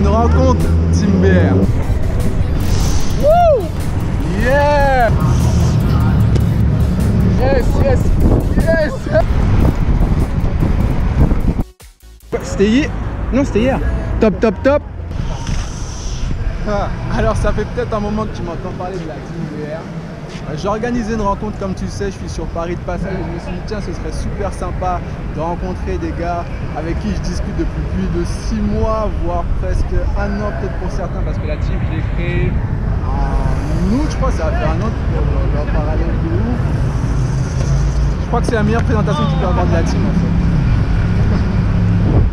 une rencontre Team BR. Woo! Yeah! Yes, yes, yes! C'était hier? Non, c'était hier. Top, top, top! Alors, ça fait peut-être un moment que tu m'entends parler de la Team BR. J'ai organisé une rencontre, comme tu le sais, je suis sur Paris de passage et je me suis dit tiens, ce serait super sympa de rencontrer des gars avec qui je discute depuis plus de 6 mois, voire presque 1 an peut-être pour certains, parce que la team je l'ai créée en août, je crois, ça va faire 1 an pour le parallèle de ouf. Je crois que c'est la meilleure présentation que tu peux avoir de la team en fait.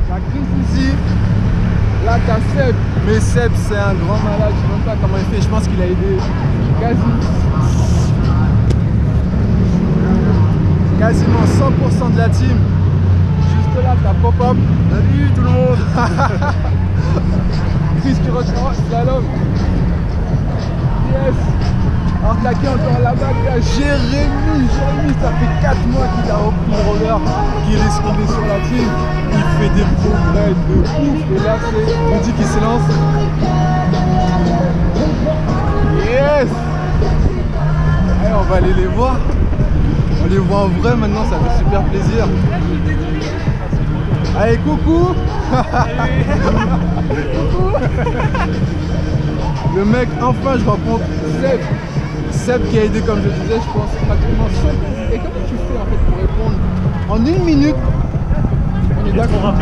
La Chris ici, là t'as Seb, mais Seb c'est un grand malade, je sais même pas comment il fait, je pense qu'il a aidé quasiment 100% de la team. Juste là, t'as Pop-Up. Salut tout le monde. Chris qui reçoit, slalom. Yes. Alors là, qui est encore là-bas, il y a Jérémy, ça fait 4 mois qu'il a repris le roller, qu'il est tombé sur la team. Il fait des progrès de ouf. Et là, c'est Rudy qui se lance. Yes. Allez, on va aller les voir. On les voit en vrai maintenant, ça fait super plaisir. Allez, coucou. Le mec, enfin je rencontre Seb. Seb qui a aidé, comme je disais, je pense pratiquement 100%. Et comment tu fais en fait pour répondre en 1 minute? On est d'accord.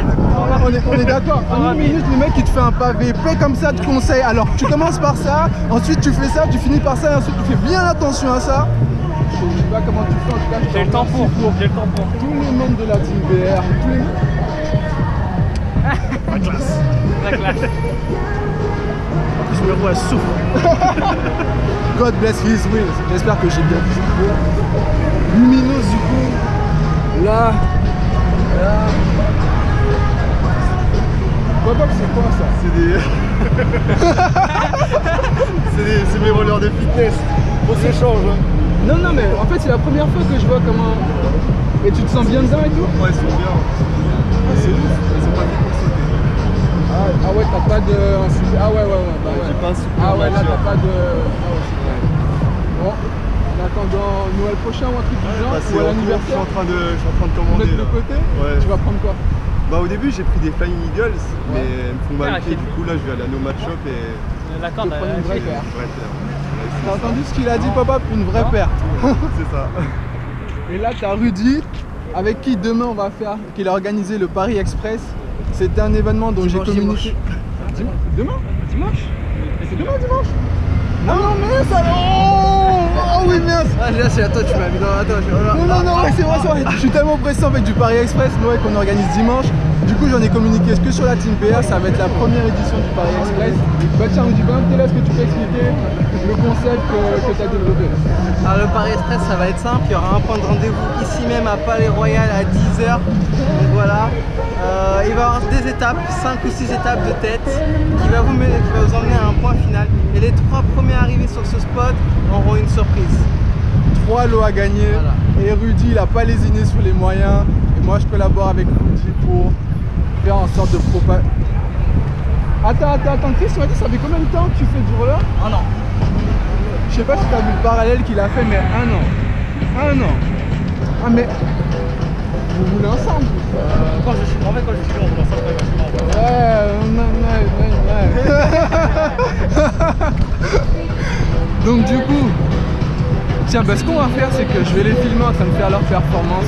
On est d'accord. En 1 minute, le mec il te fait un pavé, paie comme ça de conseils. Alors tu commences par ça, ensuite tu fais ça, tu finis par ça, et ensuite tu fais bien attention à ça. Je sais pas comment tu fais, en tout cas j'ai le temps pour tous les membres de la Team BR, tous les... La classe. La classe. En plus, le roi souffre. God bless his will. J'espère que j'ai bien dit. Lumineuse du coup. Là. Pop-Up, c'est quoi ça? C'est mes rollers de fitness. On s'échange. Non, mais en fait, c'est la première fois que je vois comment... Et tu te sens bien dedans et tout? Ouais, ils sont bien. Ah, c'est ouf. Ils sont pas fait pour sauter. Ah ouais, t'as pas de... Ah ouais. Bah ouais. J'ai pas un super Ah ouais, là, match. t'as pas de... Ah ouais, c'est vrai. Bon, en attendant Noël prochain ou un truc du genre, ou à l'anniversaire. Je suis en train de commander. Mettre de côté? Ouais. Tu vas prendre quoi? Bah au début j'ai pris des Flying Eagles, mais elles me font mal au pied, du coup là je vais aller à Nomad Shop et... La corde, Je vais prendre une vraie paire. Ouais, T'as entendu ce qu'il a dit, Pop-Up? Une vraie paire. c'est ça. Et là, t'as Rudy, avec qui demain on va faire, qu'il a organisé le Paris Express. C'était un événement dont j'ai communiqué. Demain? Dimanche? C'est demain dimanche? Non, mince alors! Oh oui, mince! Ah, là, c'est à toi, tu m'as mis dans la tête. Non, ouais, c'est vrai. Je suis tellement pressé en fait du Paris Express, ouais, qu'on organise dimanche. Du coup, j'en ai communiqué que sur la Team BR, ça va être la première édition du Paris Express. Bah tiens, Rudy, là, est-ce que tu peux expliquer le concept que tu as développé? Alors, le Paris Express, ça va être simple. Il y aura un point de rendez-vous ici même à Palais Royal à 10 h. Donc voilà. Il va y avoir des étapes, 5 ou 6 étapes de tête qui va vous emmener à un point final. Et les 3 premiers arrivés sur ce spot auront une surprise. 3 lots à gagner. Voilà. Et Rudy, il n'a pas lésiné sur les moyens. Et moi, je collabore avec Rudy pour faire en sorte de propager. Attends, Chris, tu m'as dit, ça fait combien de temps que tu fais du roller? 1 an. Je sais pas si tu as vu le parallèle qu'il a fait, mais 1 an. 1 an. Ah, mais vous voulez ensemble? Quand je suis on voit ensemble, ouais. Donc du coup, tiens, bah, ce qu'on va faire, c'est que je vais les filmer en train de faire leur performance.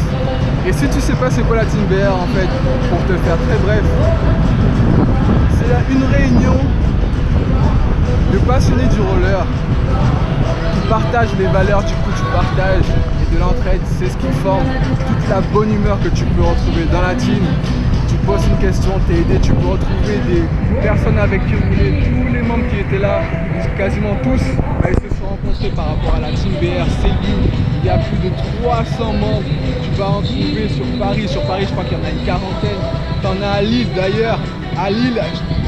Et si tu sais pas c'est quoi la Team BR en fait, pour te faire très bref, c'est une réunion de passionnés du roller qui partagent les valeurs du coup du partage et de l'entraide. C'est ce qui forme toute la bonne humeur que tu peux retrouver dans la team. Tu poses une question, t'es aidé, tu peux retrouver des personnes avec qui vous voulez. Tous les membres qui étaient là, quasiment tous, ils se sont rencontrés par rapport à la Team BR. Il y a plus de 300 membres. Tu vas en trouver sur Paris. Sur Paris, je crois qu'il y en a une quarantaine. T'en as à Lille d'ailleurs. À Lille,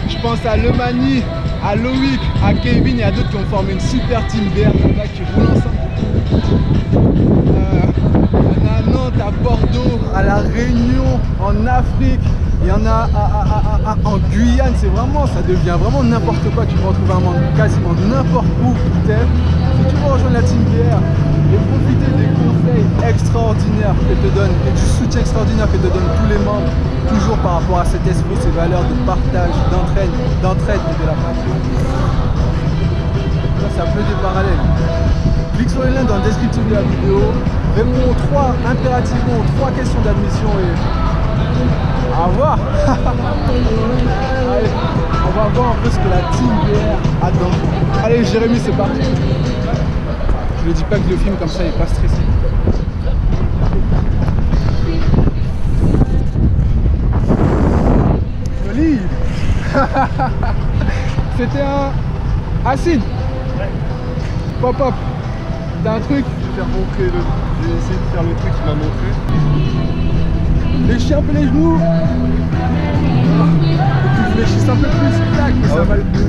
je pense à Lemani, à Loïc, à Kevin et à d'autres qui ont formé une super Team BR là, qui roulent ensemble. Il y en a à Nantes, à Bordeaux, à La Réunion, en Afrique. Il y en a en Guyane, c'est vraiment, ça devient vraiment n'importe quoi. Tu peux en trouver un membre quasiment n'importe où t'es. Si tu veux rejoindre la Team BR et profiter des conseils extraordinaires que te donnent et du soutien extraordinaire que te donnent tous les membres, toujours par rapport à cet esprit, ces valeurs de partage, d'entraide et de la passion. Là, ça peut des parallèles. Clique sur le lien dans le descriptif de la vidéo, réponds impérativement aux 3 questions d'admission et à voir. Allez, on va voir un peu ce que la Team BR a dedans. Allez Jérémy, c'est parti. Je ne dis pas que le film comme ça il est pas stressé. Joli. C'était un acide. Pop-up. T'as un truc? Je vais essayé de faire le truc qu'il m'a montré. Léchez un peu les genoux. Et puis fléchissez un peu plus, tac, et ça va le faire.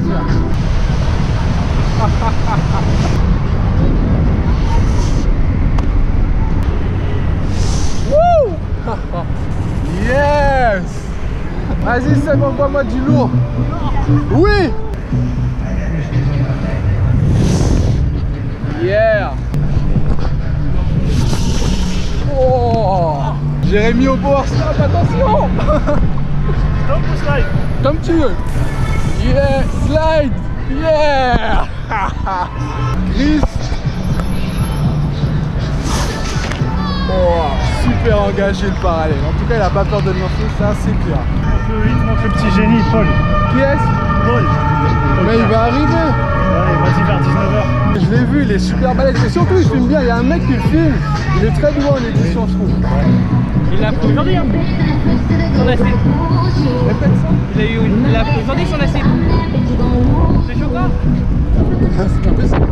Wouh. Yes. Vas-y Seb, envoie-moi du lourd. Oui. Yeah. Oh. Jérémy au bord, stop, attention. Stop ou slide? Comme tu veux. Yeah, slide. Yeah. Chris. Oh, super engagé le parallèle. En tout cas, il a pas peur de le lancer, ça c'est clair. Il te manque le petit génie, Paul. Qui est-ce? Paul. Mais il va arriver. Allez, vas-y vers 19h. Je l'ai vu, il est super balèze. Et surtout, il filme bien. Il y a un mec qui le filme. Il est très doué en édition, je trouve. Il l'a pris aujourd'hui, hein. Son acide. Répète ça. Il a pris aujourd'hui son acide. C'est chaud quoi? C'est pas possible.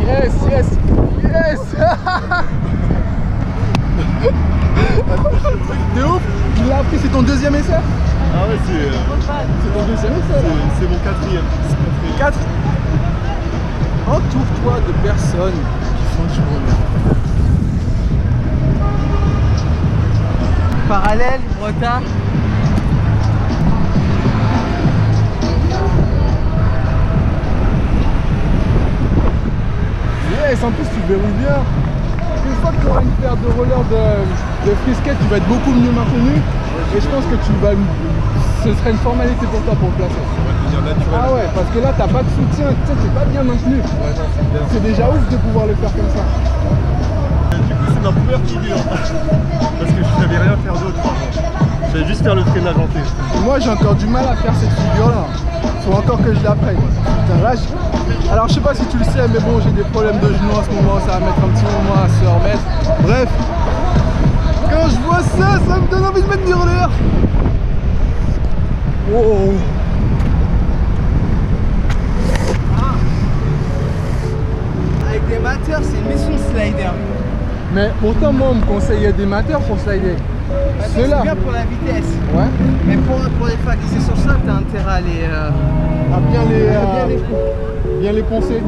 Yes, yes, yes. De ouf. Il l'a appris, c'est ton deuxième essai? Ah ouais, c'est ton deuxième essai là. C'est mon 4e. 4. Entoure-toi de personnes qui font du bonheur. Parallèle, retard. Yes, en plus tu verrouilles bien. Une fois que tu auras une paire de rollers de free-skate, tu vas être beaucoup mieux maintenu. Et je pense que ce serait une formalité pour toi pour le placer. Ça va devenir naturel. Ah ouais, parce que là t'as pas de soutien, tu sais, t'es pas bien maintenu. C'est déjà ouf de pouvoir le faire comme ça. Du coup, c'est ma première figure. Parce que je savais rien faire d'autre. Je savais juste faire le freinage en T. Moi j'ai encore du mal à faire cette figure là. Faut encore que je l'apprenne. Putain, là, alors je sais pas si tu le sais, mais bon, j'ai des problèmes de genoux en ce moment, ça va mettre un petit moment à se remettre. Bref, quand je vois ça, ça me donne envie de mettre du roller. Oh. Avec des mateurs, c'est une mission de slider. Mais pourtant, moi, on me conseillait des mateurs pour slider. C'est bien pour la vitesse. Ouais. Mais pour les facs qui c'est sur ça, t'as intérêt à aller. À bien les poncer.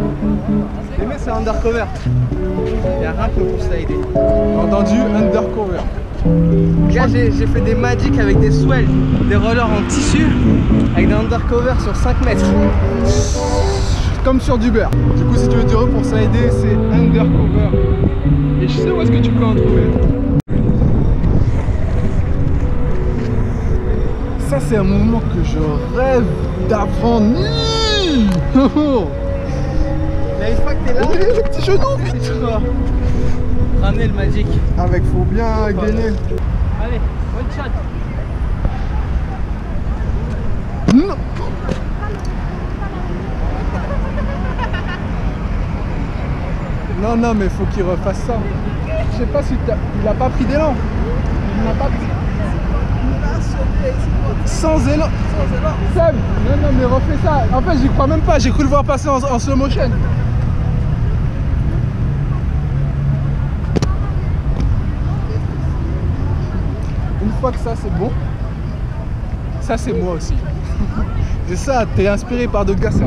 Les mecs, c'est undercover. Il n'y a rien que pour slider. Entendu, undercover. Là, j'ai fait des magic avec des swells, des rollers en tissu, avec des undercover sur 5 mètres. Comme sur du beurre. Du coup, si tu veux du pour slider, c'est undercover. Et je sais où est-ce que tu peux en trouver. Ça, c'est un mouvement que je rêve d'apprendre. Mais une fois que t'es là, regardez le petit genou, vite. Ramenez le magic. Avec, faut bien gainer. Allez, one shot. Non. Non, mais faut qu'il refasse ça. Je sais pas si il a pas pris d'élan. Il n'a pas pris. Sans élan. Seb, non, mais refais ça. En fait, j'y crois même pas. J'ai cru le voir passer en slow motion. Une fois que ça, c'est bon. Ça, c'est moi aussi. C'est ça, t'es inspiré par d'autres gars, ça.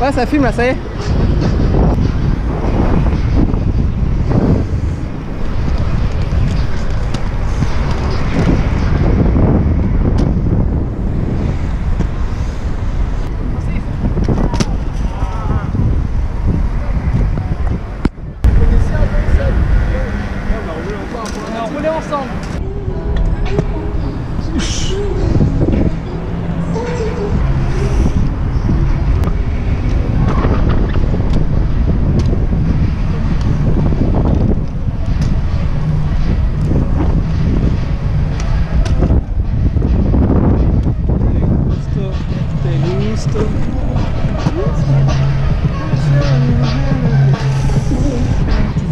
Ouais, ça filme là, ça y est. On a roulé ensemble. Tu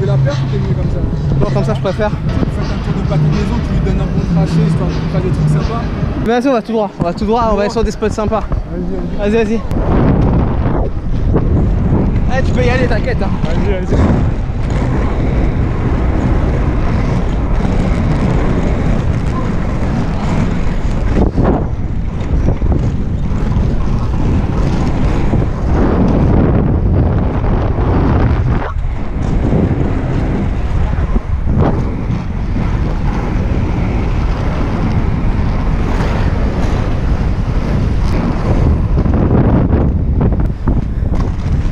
veux la perdre ou t'es mieux comme ça? Bon, comme ça, je préfère. Tu fais un tour de pâté de maison, tu lui donnes un bon tracé, histoire de faire des trucs sympas. Mais vas-y, on va tout droit. On va tout droit, on va aller sur des spots sympas. Vas-y, Vas-y, vas-y. Eh, tu peux y aller, t'inquiète. Hein. vas-y, vas-y.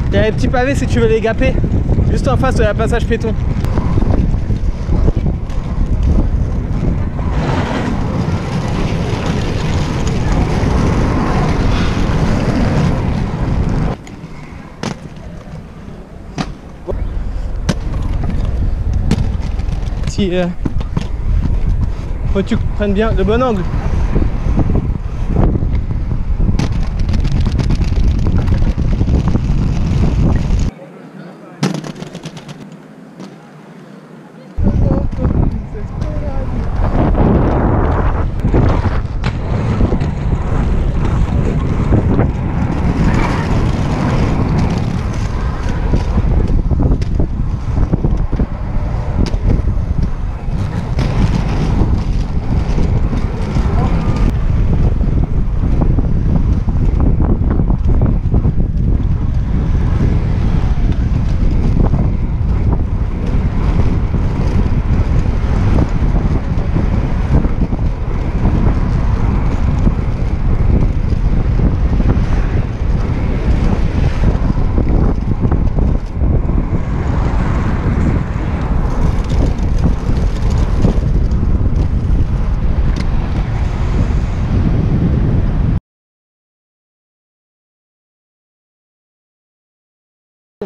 Il y a les petits pavés si tu veux les gaper. Juste en face de la passage piéton. Si, faut que tu prennes bien le bon angle.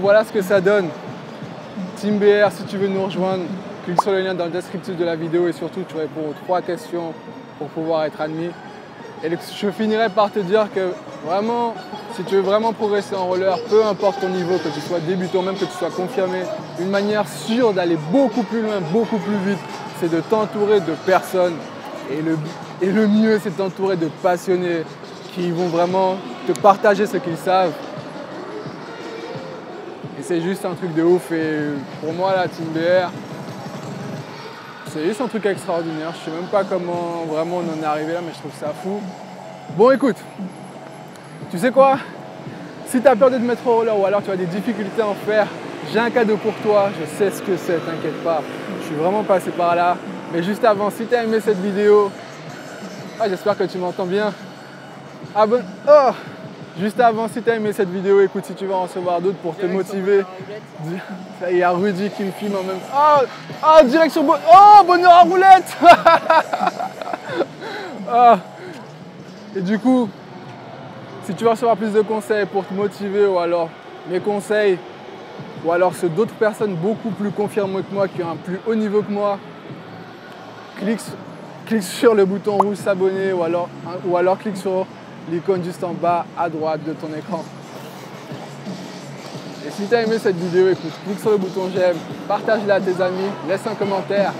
Voilà ce que ça donne. Team BR, si tu veux nous rejoindre, clique sur le lien dans le descriptif de la vidéo et surtout tu réponds aux 3 questions pour pouvoir être admis. Et je finirai par te dire que vraiment, si tu veux vraiment progresser en roller, peu importe ton niveau, que tu sois débutant, même que tu sois confirmé, une manière sûre d'aller beaucoup plus loin, beaucoup plus vite, c'est de t'entourer de personnes. Et le mieux, c'est de t'entourer de passionnés qui vont vraiment te partager ce qu'ils savent. Et c'est juste un truc de ouf et pour moi la Team BR, c'est juste un truc extraordinaire. Je sais même pas comment vraiment on en est arrivé là, mais je trouve ça fou. Bon écoute, tu sais quoi? Si tu as peur de te mettre au roller ou alors tu as des difficultés à en faire, j'ai un cadeau pour toi, je sais ce que c'est, t'inquiète pas. Je suis vraiment passé par là. Mais juste avant, si tu as aimé cette vidéo, j'espère que tu m'entends bien. Abonne. Oh! Juste avant, si tu as aimé cette vidéo, écoute, si tu veux en recevoir d'autres pour te motiver. Il y a Rudy qui me filme en même temps. Oh, direction bonheur à roulette. Et du coup, si tu veux recevoir plus de conseils pour te motiver ou alors mes conseils, ou alors ceux d'autres personnes beaucoup plus confirmées que moi, qui ont un plus haut niveau que moi, clique sur le bouton rouge s'abonner ou alors clique sur l'icône juste en bas à droite de ton écran. Et si tu as aimé cette vidéo, écoute, clique sur le bouton j'aime, partage-la à tes amis, laisse un commentaire.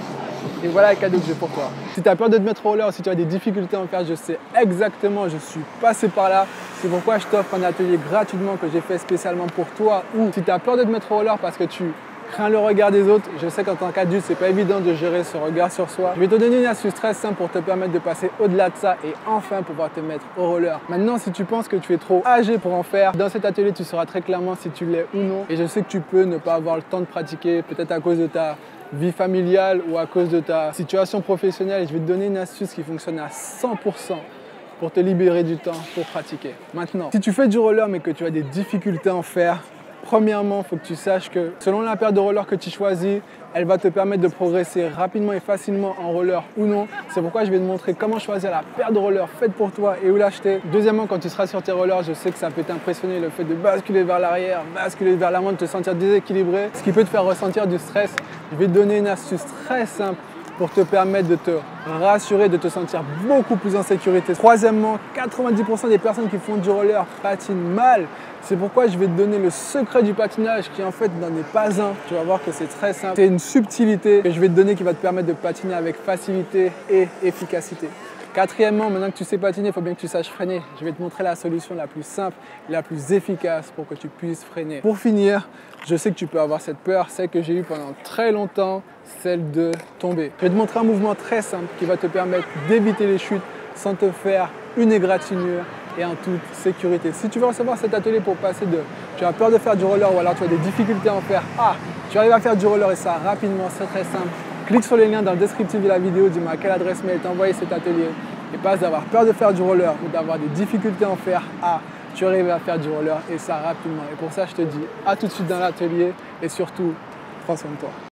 Et voilà le cadeau que j'ai pour toi. Si tu as peur de te mettre au roller, si tu as des difficultés à en faire, je sais exactement, je suis passé par là. C'est pourquoi je t'offre un atelier gratuitement que j'ai fait spécialement pour toi. Ou si tu as peur de te mettre au roller parce que tu crains le regard des autres. Je sais qu'en tant qu'adulte, c'est pas évident de gérer ce regard sur soi. Je vais te donner une astuce très simple pour te permettre de passer au-delà de ça et enfin pouvoir te mettre au roller. Maintenant, si tu penses que tu es trop âgé pour en faire, dans cet atelier, tu sauras très clairement si tu l'es ou non. Et je sais que tu peux ne pas avoir le temps de pratiquer, peut-être à cause de ta vie familiale ou à cause de ta situation professionnelle. Je vais te donner une astuce qui fonctionne à 100% pour te libérer du temps pour pratiquer. Maintenant, si tu fais du roller mais que tu as des difficultés à en faire, premièrement, il faut que tu saches que selon la paire de rollers que tu choisis, elle va te permettre de progresser rapidement et facilement en roller ou non. C'est pourquoi je vais te montrer comment choisir la paire de rollers faite pour toi et où l'acheter. Deuxièmement, quand tu seras sur tes rollers, je sais que ça peut t'impressionner le fait de basculer vers l'arrière, basculer vers l'avant, de te sentir déséquilibré, ce qui peut te faire ressentir du stress. Je vais te donner une astuce très simple pour te permettre de te rassurer, de te sentir beaucoup plus en sécurité. Troisièmement, 90% des personnes qui font du roller patinent mal. C'est pourquoi je vais te donner le secret du patinage qui en fait n'en est pas un. Tu vas voir que c'est très simple. C'est une subtilité que je vais te donner qui va te permettre de patiner avec facilité et efficacité. Quatrièmement, maintenant que tu sais patiner, il faut bien que tu saches freiner. Je vais te montrer la solution la plus simple et la plus efficace pour que tu puisses freiner. Pour finir, je sais que tu peux avoir cette peur, celle que j'ai eue pendant très longtemps, celle de tomber. Je vais te montrer un mouvement très simple qui va te permettre d'éviter les chutes sans te faire une égratignure et en toute sécurité. Si tu veux recevoir cet atelier pour passer de tu as peur de faire du roller ou alors tu as des difficultés à en faire, tu arrives à faire du roller et ça rapidement, c'est très simple. Clique sur les liens dans le descriptif de la vidéo, dis-moi à quelle adresse mail t'envoyer cet atelier et passe d'avoir peur de faire du roller ou d'avoir des difficultés à en faire tu arrives à faire du roller et ça rapidement. Et pour ça, je te dis à tout de suite dans l'atelier et surtout, prends soin de toi.